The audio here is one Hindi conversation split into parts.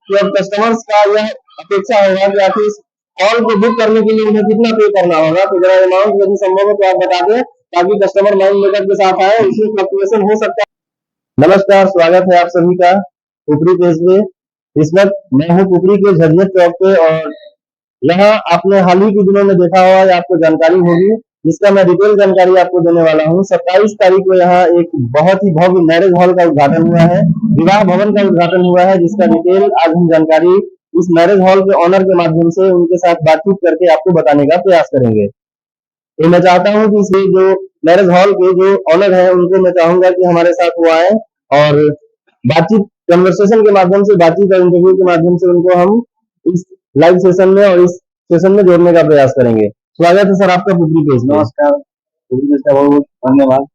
कि अब कस्टमर्स का यह अपेक्षा होगा कि आखिर इस हॉल को बुक करने के लिए उन्हें कितना पे करना होगा। तो जरा अमाउंट यदि संभव है तो आप बता दें, ताकि कस्टमर माइंड मेकअप के साथ आए, इसमें फ्लक्चुएशन हो सकता है। नमस्कार, स्वागत है आप सभी का पुपरी पेज में। इस वक्त मैं हूँ पुपरी के झरझर चौक पे, और यहाँ आपने हाल ही के दिनों में देखा होगा या आपको जानकारी होगी, जिसका मैं डिटेल जानकारी आपको देने वाला हूँ। 27 तारीख को यहाँ एक बहुत ही भव्य मैरिज हॉल का उद्घाटन हुआ है, विवाह भवन का उद्घाटन हुआ है, जिसका डिटेल आज हम जानकारी इस मैरिज हॉल के ऑनर के माध्यम से उनके साथ बातचीत करके आपको बताने का प्रयास करेंगे। तो मैं चाहता हूँ कि इसलिए जो मैरिज हॉल के जो ऑनर है उनको मैं चाहूंगा कि हमारे साथ वो आए, और बातचीत कन्वर्सेशन के माध्यम से, बातचीत और इंटरव्यू के माध्यम से उनको हम इस लाइव सेशन में और इस सेशन में जोड़ने का प्रयास करेंगे। स्वागत है सर आपका पुपरी पेज में। नमस्कार, पुपरी पेज का बहुत बहुत धन्यवाद।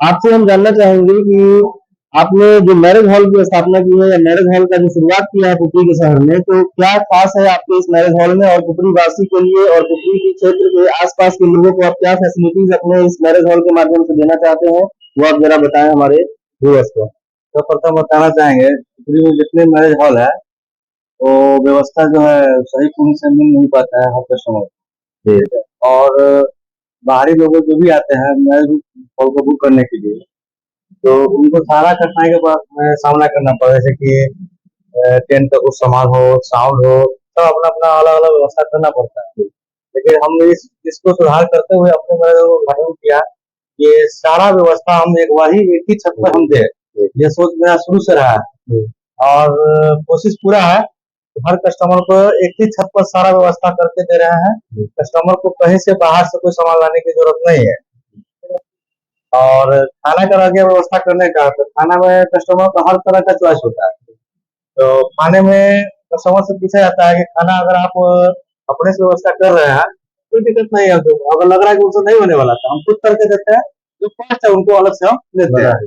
आपसे हम जानना चाहेंगे कि आपने जो मैरिज हॉल की स्थापना की है या मैरिज हॉल का जो शुरुआत किया है पुपरी के शहर में, तो क्या खास है आपके इस मैरिज हॉल में, और पुपरी वासी के लिए और पुपरी के क्षेत्र के आसपास के लोगों को आप क्या फैसिलिटीज अपने इस मैरिज हॉल के माध्यम से देना चाहते हैं, वो आप जरा बताएं हमारे व्यूअर्स को। तो प्रथम बताना चाहेंगे, पुपरी में जितने मैरिज हॉल है वो व्यवस्था जो है सही पूरी से मिल नहीं पाता है हर कस्टमर, और बाहरी लोग जो भी आते हैं मैरिज हॉल को बुक करने के लिए, तो उनको सारा कठिनाई का सामना करना पड़ा, जैसे कि टेंट का कुछ सामान हो, साउंड हो, सब अपना अपना अलग अलग व्यवस्था करना पड़ता है। लेकिन हमने इसको सुधार करते हुए अपने मैरिज हॉल को उद्घाटन किया, ये सारा व्यवस्था हम एक ही छत पर हम दे, ये सोच मेरा शुरू से रहा है, और कोशिश पूरा है। हर कस्टमर को एक ही छत पर सारा व्यवस्था करके दे रहे हैं। कस्टमर को कहीं से बाहर से कोई सामान लाने की जरूरत नहीं है। और खाना का रह गया व्यवस्था करने का, तो खाना में कस्टमर को हर तरह का चॉइस होता है। तो खाने में कस्टमर से पूछा जाता है कि खाना अगर आप अपने से व्यवस्था कर रहे हैं कोई दिक्कत नहीं है, तो अगर लग रहा है कि उनसे नहीं होने वाला था, हम खुद करके देते हैं। जो कॉस्ट है उनको अलग से हम लेते हैं।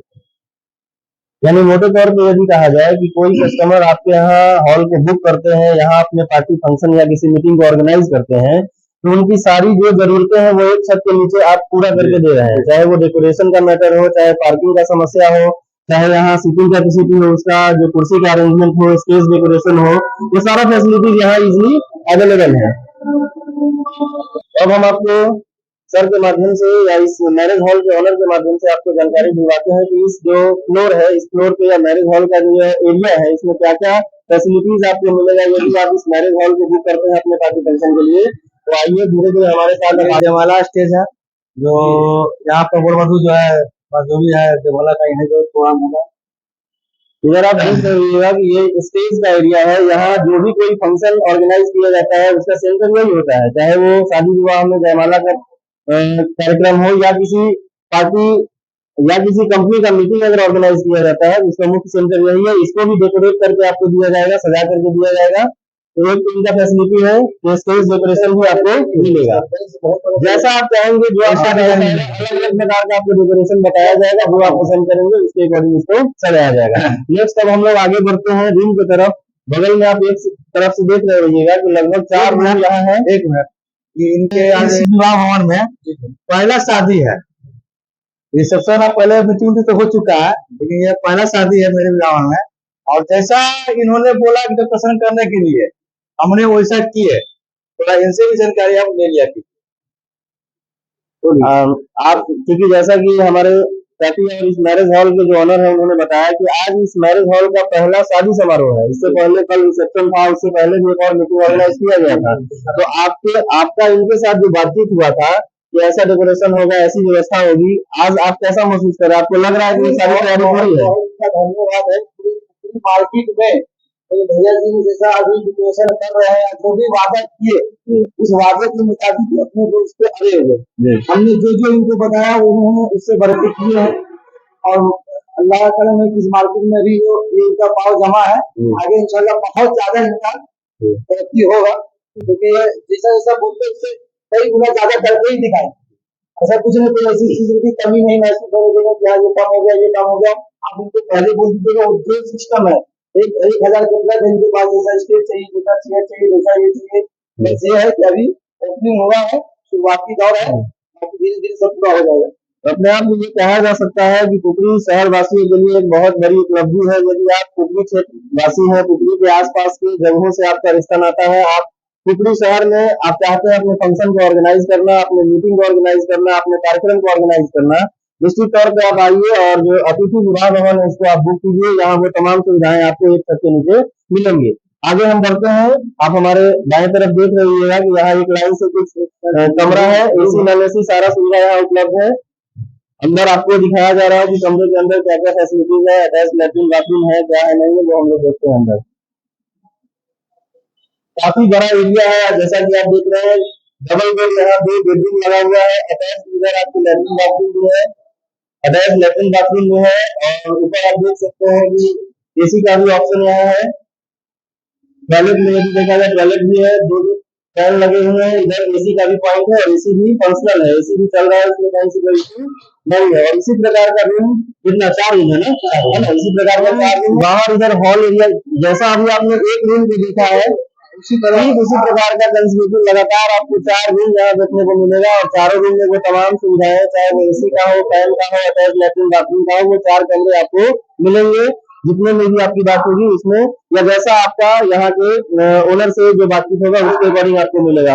यानी मोटे तौर पे यदि कहा जाए कि कोई कस्टमर आपके यहाँ हॉल को बुक करते हैं, यहाँ अपने पार्टी फंक्शन या किसी मीटिंग को ऑर्गेनाइज करते हैं, तो उनकी सारी जो जरूरतें हैं वो एक छत के नीचे आप पूरा करके दे रहे हैं। चाहे वो डेकोरेशन का मैटर हो, चाहे पार्किंग का समस्या हो, चाहे यहाँ सीटिंग कैपेसिटी हो, उसका जो कुर्सी का अरेंजमेंट हो, स्टेज डेकोरेशन हो, ये सारा फैसिलिटीज यहाँ इजिली अवेलेबल है। अब हम आपको सर के माध्यम से या इस मैरिज हॉल के ऑनर के माध्यम से आपको जानकारी दिलवाते हैं कि इस जो फ्लोर है, इस फ्लोर पे या मैरिज हॉल का जो एरिया है, इसमें क्या क्या फैसिलिटीज आपको मिलेगा यदि आप इस मैरिज हॉल को बुक करते हैं अपने पार्टी फंक्शन के लिए। तो आइए धीरे धीरे हमारे साथ जयमाला स्टेज है, जो यहाँ पर वधू जो है, जो भी है जयमाला का यही जो प्रोग्राम होगा। इधर आप देख रहिएगा कि ये स्टेज का एरिया है। यहाँ जो भी कोई फंक्शन ऑर्गेनाइज किया जाता है उसका सेंटर यही होता है, चाहे वो शादी विवाह में जयमाला का कार्यक्रम हो, या किसी पार्टी या किसी कंपनी का मीटिंग अगर ऑर्गेनाइज किया जाता है, उसका मुख्य सेंटर यही है। इसको भी डेकोरेट करके आपको दिया जाएगा, सजा करके दिया जाएगा। तो एक इनका फैसिलिटी है कि स्टेज डेकोरेशन भी आपको मिलेगा, जैसा आप चाहेंगे, जो आप अलग अलग प्रकार का आपको डेकोरेशन बताया जाएगा, वो आप पसंद करेंगे उसके अकॉर्डिंग उसको सजाया जाएगा। नेक्स्ट अब हम लोग आगे बढ़ते हैं रूम की तरफ। बगल में आप एक तरफ से देख रहिएगा कि लगभग 4 रूम यहाँ है। एक मिनट, कि इनके विवाह भवन में पहला शादी है, रिसेप्शन पहले मीटिंग तो हो चुका है, लेकिन ये पहला शादी है मेरे विवाह भवन में। और जैसा इन्होंने बोला डेकोरेशन करने के लिए, हमने वैसा किए। थोड़ा इनसे भी जानकारी आप ले लिया की। आप क्योंकि जैसा कि हमारे साथी और इस मैरिज हॉल के जो ऑनर है उन्होंने बताया कि आज इस मैरिज हॉल का पहला शादी समारोह है। इससे पहले कल रिसेप्शन था, उससे पहले भी एक और मीटिंग ऑर्गेनाइज किया गया था। तो आपका इनके साथ जो बातचीत हुआ था कि ऐसा डेकोरेशन होगा, ऐसी व्यवस्था होगी, आज आप कैसा महसूस कर रहे हैं? आपको लग रहा है कि सारी तैयारी पूरी है? धन्यवाद है। मार्केट में भैया जी जैसा अभी डेकोरेशन कर रहे हैं, जो भी वादा किए उस वादे के मुताबिक अपने दोस्त पे अड़े हुए। हमने जो जो इनको बताया उन्होंने उससे बढ़कर किए हैं, और अल्लाह का करम है कि इस मार्केट में भी जो ये इनका पाव जमा है, आगे इंशाल्लाह बहुत ज्यादा इनका तरक्की होगा, क्योंकि जैसा जैसा बोलते उससे कई गुना ज्यादा करके ही दिखाए। ऐसा कुछ नहीं, कोई ऐसी चीज की कमी नहीं महसूस होगी कि ये काम हो गया, ये काम हो गया। आप उनको पहले बोल दीजिएगा, जो सिस्टम है 1,000 के प्लस इनके पास, जैसा स्टेज चाहिए, जैसा चेयर चाहिए, वैसा ये चाहिए। बस ये है कि अभी ओपनिंग हुआ है, शुरुआती दौर है, धीरे धीरे सब पूरा हो जाएगा। अपने आप में ये कहा जा सकता है कि पुपरी शहर वासियों के लिए एक बहुत बड़ी उपलब्धि है। यदि आप पुपरी क्षेत्र वासी हैं, पुपरी के आसपास की जगहों से आपका रिश्ता नाता है, आप पुपरी शहर में आप चाहते हैं अपने फंक्शन को ऑर्गेनाइज करना, अपने मीटिंग को ऑर्गेनाइज करना, अपने कार्यक्रम को ऑर्गेनाइज करना, निश्चित तौर पे आप आइए और जो अतिथि विवाह भवन है उसको आप बुक कीजिए। यहाँ वो तमाम सुविधाएं आपको एक छत के नीचे मिलेंगी। आगे हम बढ़ते हैं। आप हमारे दाएं तरफ देख रहे होइएगा कि यहाँ एक लाइन से कुछ कमरा है, एसी नॉन एसी सारा सुविधा यहाँ उपलब्ध है। अंदर आपको दिखाया जा रहा है कि कमरे के अंदर क्या क्या फैसिलिटीज है, अटैच लेटरिन बाथरूम है, क्या है नहीं है, वो हम लोग देखते हैं अंदर। काफी बड़ा एरिया है, जैसा कि आप देख रहे हैं। डबल बेड यहाँ 2 बेडरूम लगा हुआ है, अटैच इधर आपको लेटरिन बाथरूम भी है, अटैच लेटरिन बाथरूम भी है। और ऊपर आप देख सकते हैं कि एसी का भी ऑप्शन यहाँ है। टॉयलेट में यदि देखा जाए टॉयलेट भी है, 2 फैन लगे हुए हैं, इधर एसी का भी पॉइंट है और एसी भी फंक्शनल है, एसी भी चल रहा है, उसमें कौन सी कोई इशू नहीं है। और इसी प्रकार का रूम कितना 4 रूम है ना, है ना, इसी प्रकार का 4 रूम बाहर इधर हॉल एरिया जैसा अभी आपने एक रूम भी देखा है, उसी प्रकार का कंस्ट्रक्शन लगातार आपको 4 रूम यहाँ देखने को मिलेगा। और चारों रूम में वो तमाम सुविधाएं, चाहे वो एसी का हो, फैन का हो, अटैच लेटरिन बाथरूम का हो, वो 4 कमरे आपको मिलेंगे। जितने में भी आपकी बात होगी उसमें, या जैसा आपका यहाँ के ओनर से जो बातचीत होगा उसके अकॉर्डिंग आपको मिलेगा।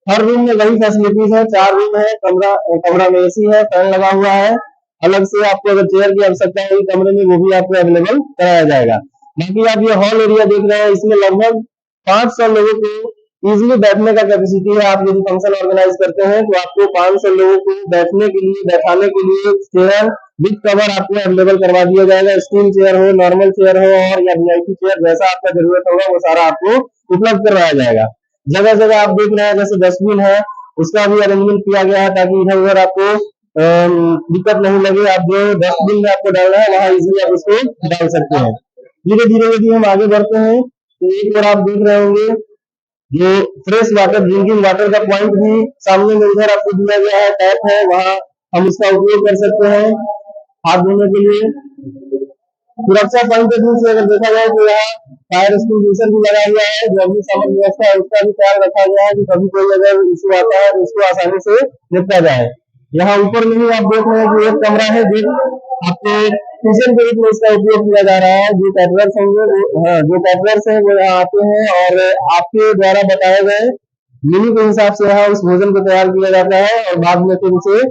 हर रूम में वही फैसिलिटीज है। 4 रूम है, कमरा में एसी है, फैन लगा हुआ है। अलग से आपको अगर चेयर की आवश्यकता है कमरे में, वो भी आपको अवेलेबल कराया जाएगा। बाकी आप ये हॉल एरिया देख रहे हैं, इसमें लगभग 500 लोगों को इजिली बैठने का कैपेसिटी है। आप यदि फंक्शन ऑर्गेनाइज करते हैं तो आपको 500 लोगों को बैठने के लिए, बैठाने के लिए चेयर विद कवर आपको अवेलेबल करवा दिया जाएगा। स्टील चेयर हो, नॉर्मल चेयर हो और या वीआईपी चेयर, जैसा आपका जरूरत होगा वो सारा आपको उपलब्ध करवाया जाएगा। जगह जगह आप देख रहे हैं जैसे डस्टबिन है, उसका भी अरेंजमेंट किया गया है ताकि इधर उधर आपको दिक्कत नहीं लगे। आप जो डस्टबिन में आपको डालना है वहां इजिली आप उसको डाल सकते हैं। धीरे धीरे यदि हम आगे बढ़ते हैं तो एक और आप देख रहे होंगे जो फ्रेश वाटर, ड्रिंकिंग वाटर का पॉइंट भी सामने में इधर आपको दिया गया है, टैप है, वहां हम उसका उपयोग कर सकते हैं हाथ धोने के लिए। सुरक्षा पॉइंट ऑफ व्यू से अगर देखा जाए तो यहाँ फायर एक्सटिंग्विशर भी लगा हुआ है, जो अग्निशमन व्यवस्था है उसका भी ख्याल रखा गया है कि कभी कोई अगर इशू आता है तो उसको आसानी से निपटा जाए। यहाँ ऊपर में ही आप देख रहे हैं कि एक कमरा है जो आपको किचन के रूप में इसका उपयोग किया जा रहा है। जो कैटरर्स होंगे, जो कैटरर्स है वो यहाँ आते हैं और आपके द्वारा बताए गए मेन्यू के हिसाब से यहाँ उस भोजन को तैयार किया जाता है और बाद में फिर उसे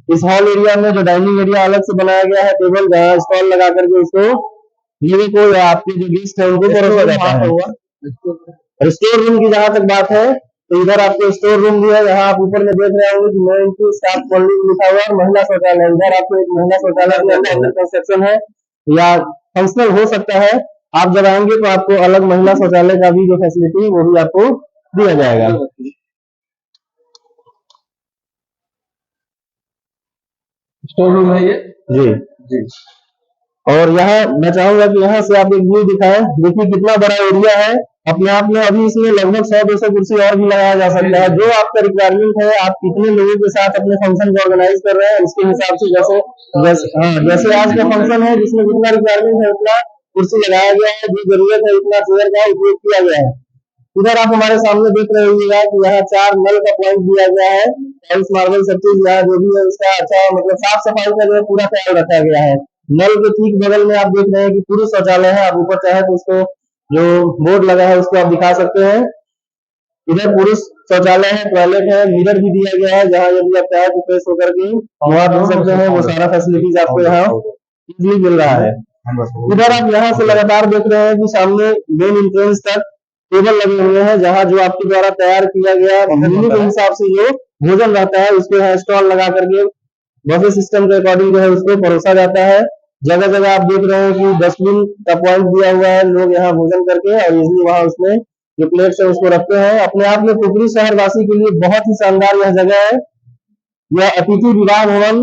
इस हॉल एरिया में जो डाइनिंग एरिया अलग से बनाया गया है, टेबल जहाँ स्टॉल लगा करके उसको लोगों को या आपके जो गेस्ट है उनको परोसा जाता है। और स्टोर रूम की जहां तक बात है तो इधर आपको स्टोर रूम भी है। यहाँ आप ऊपर में देख रहे होंगे कि मैं इनकी स्टाफ कॉलोनी लिखा हुआ है और महिला शौचालय, इधर आपको एक महिला शौचालय भी अंदर कंस्ट्रक्शन है या फंक्शनल हो सकता है। आप जब आएंगे तो आपको अलग महिला शौचालय का भी जो फैसिलिटी है वो भी आपको दिया जाएगा। स्टोर रूम है ये जी जी। और यहाँ मैं चाहूंगा कि यहाँ से आप एक व्यू दिखाएं। देखिए कितना बड़ा एरिया है अपने आप में। अभी इसमें लगभग 100-200 कुर्सी और भी लगाया जा सकता है। जो आपका रिक्वायरमेंट है, आप कितने लोगों के साथ अपने फंक्शन को ऑर्गेनाइज कर रहे हैं उसके हिसाब से, जैसे आज का फंक्शन है जिसमें जितना रिक्वायरमेंट है उतना कुर्सी लगाया गया है, जो जरूरत है उतना चेयर का उपयोग किया गया है। इधर आप हमारे सामने देख रहे होंगे कि यहाँ 4 नल का पॉइंट दिया गया है। टाइल्स मार्बल सब चीज यहाँ जो भी है उसका अच्छा मतलब साफ सफाई का जो पूरा ख्याल रखा गया है। नल के ठीक बगल में आप देख रहे हैं कि पुरुष शौचालय है। आप ऊपर चाहे तो उसको जो बोर्ड लगा है उसको आप दिखा सकते हैं। इधर पुरुष शौचालय है, टॉयलेट है, मिरर भी दिया गया है जहाँ यदि आप चाहे तो फ्रेश होकर के वहां धो सकते हैं। वो सारा फैसिलिटीज आपको यहाँ इजिली मिल रहा है। इधर आप यहाँ से लगातार देख रहे हैं कि सामने मेन एंट्रेंस तक टेबल लगे हुए हैं जहाँ जो आपके द्वारा तैयार किया गया मेन्यू के हिसाब से जो भोजन रहता है उसको यहाँ स्टॉल लगा करके बफे सिस्टम के अकॉर्डिंग जो है उसको परोसा जाता है। जगह जगह आप देख रहे हैं कि डस्टबिन का पॉइंट दिया हुआ है, लोग यहाँ भोजन करके और इजिली वहां उसमें जो प्लेट्स है उसको रखते हैं। अपने आप में पुपरी शहर वासी के लिए बहुत ही शानदार यह जगह है। यह अतिथि विवाह भवन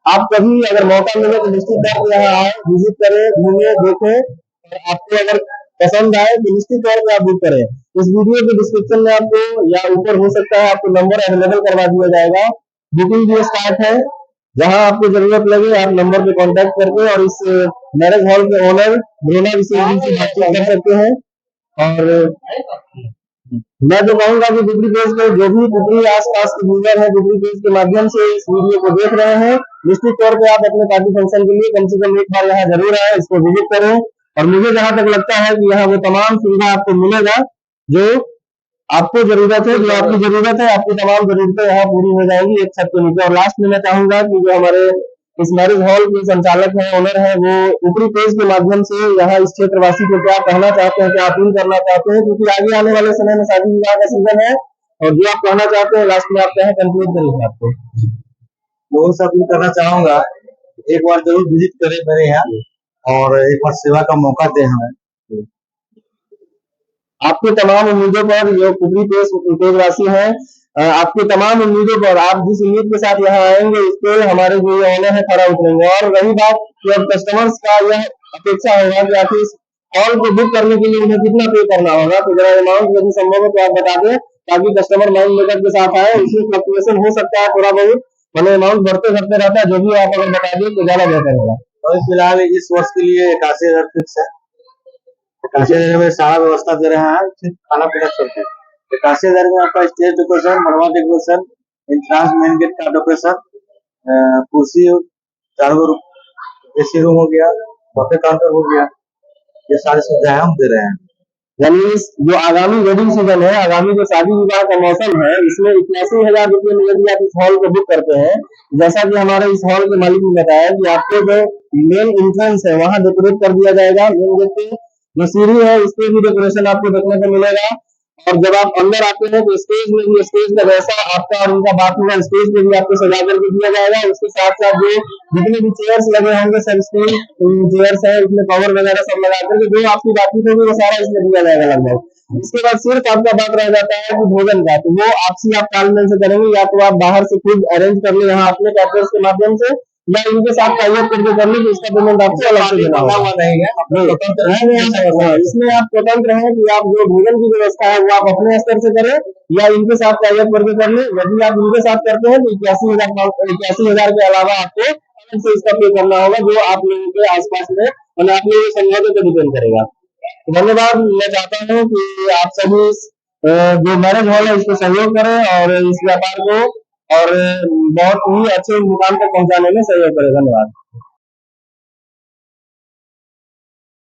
आप कभी अगर मौका मिले तो निश्चित तौर पर यहाँ आए, विजिट करें, घूमे, देखें और आपको अगर पसंद आए तो निश्चित तौर पर आप बुक करें। इस वीडियो के डिस्क्रिप्शन में आपको या ऊपर हो सकता है आपको नंबर अवेलेबल करवा दिया जाएगा। बुकिंग भी स्टार्ट है। जहां आपको जरूरत लगे आप नंबर पे कांटेक्ट करके और इस मैरिज हॉल के ओनर ब्रोना विशेष से बातचीत कर सकते हैं। और मैं तो कहूंगा कि गुगली पेज पे जो भी गुगली आसपास के यूजर है, गुगली पेज के माध्यम से इस वीडियो को देख रहे हैं, निश्चित तौर पे आप अपने पार्टी फंक्शन के लिए कम से कम एक बार यहाँ जरूर आए, इसको विजिट करें। और मुझे जहां तक लगता है कि यहाँ वो तमाम सुविधा आपको मिलेगा जो आपको जरूरत है, जो आपकी जरूरत है, आपकी तमाम जरूरतें यहाँ पूरी हो जाएंगी एक छत के नीचे। और लास्ट में मैं चाहूंगा कि जो हमारे इस मैरिज हॉल के संचालक हैं, ओनर हैं, वो ऊपरी पेज के माध्यम से यहाँ इस क्षेत्रवासी को क्या कहना चाहते हैं, क्या अपील करना चाहते हैं, क्योंकि आगे आने वाले समय में शादी विवाह का सीजन है। और जो आप कहना चाहते हैं लास्ट में आप कहें, कंक्लूड करें इस बात को। लोगों से अपील करना चाहूंगा, एक बार जरूर विजिट करें मेरे यहाँ और एक बार सेवा का मौका दें हमें। आपके तमाम उम्मीदों पर जो ऊपरी पेजवासी हैं, आपके तमाम उम्मीदों पर आप जिस उम्मीद के साथ यहाँ आएंगे उस पे हमारे जो ये ओनर है खरा उतरेंगे। और रही बात कि अब कस्टमर्स का यह अपेक्षा होगा कि आखिर इस हॉल को बुक करने के लिए उन्हें कितना पे करना होगा, तो जरा अमाउंट यदि संभव है तो आप बता दें, ताकि कस्टमर माइंड मेकअप के साथ आए। इसमें फ्लक्चुएशन हो सकता है थोड़ा बहुत, मतलब अमाउंट बढ़ते घटते रहता है, जो भी आप अगर बता दें तो ज्यादा बेहतर होगा। और फिलहाल इस वर्ष के लिए 81,000 फिक्स है। 81,000 में सारा व्यवस्था दे रहे हैं, सिर्फ खाना पीना छोड़ के। 81,000 में आपका स्टेज डेकोरेशन, मड़वा डेकोरेशन, एंट्रांस मेन गेट का डेकोरेशन, कुर्सी, 4 एसी रूम हो गया, बफे काउंटर हो गया, ये सारी सुविधाएं हम दे रहे हैं। यानी जो आगामी वेडिंग सीजन है, आगामी जो शादी विवाह का मौसम है, इसमें 81,000 रुपये में यदि आप इस हॉल को बुक करते हैं, जैसा कि हमारे इस हॉल के मालिक ने बताया कि आपको जो मेन एंट्रेंस है वहां डेकोरेट कर दिया जाएगा। मेन गेट पे जो सीढ़ी है इस पे भी डेकोरेशन आपको देखने को मिलेगा। और जब आप अंदर आते हैं तो स्टेज में भी, स्टेज का जैसा आपका और उनका बात होगा, स्टेज पे भी आपको सजा करके दिया जाएगा। उसके साथ साथ जो जितने भी चेयर्स लगे होंगे, सब स्टील चेयर्स है, इसमें कवर वगैरह सब लगा करके जो आपकी बातचीत होगी वो सारा इसमें दिया जाएगा लगभग। इसके बाद सिर्फ आपका बात रह जाता है कि भोजन का, तो वो आपसी आप तालमेल से करेंगे, या तो आप बाहर से खुद अरेंज कर ले यहाँ अपने कैटरर्स के माध्यम से, या इनके साथ टाइप करके कर ले, तो इसका पेमेंट आपको अलग से देना होगा। नहीं है, इसमें आप स्वतंत्र हैं कि आप जो भोजन की व्यवस्था है वो आप अपने स्तर से करें, या इनके साथ टाइप करके कर ले। यदि आप इनके साथ करते हैं तो 81,000 के अलावा आपको अलग से इसका पे करना होगा, जो आप लोगों के आसपास में, मतलब आप लोगों के समझौते पर डिपेंड करेगा। तो धन्यवाद। मैं चाहता हूँ कि आप सभी जो मैरिज हॉल है इसको सहयोग करें और इस व्यापार को और बहुत ही अच्छे मुकाम तक पहुंचाने में सहयोग करें। धन्यवाद।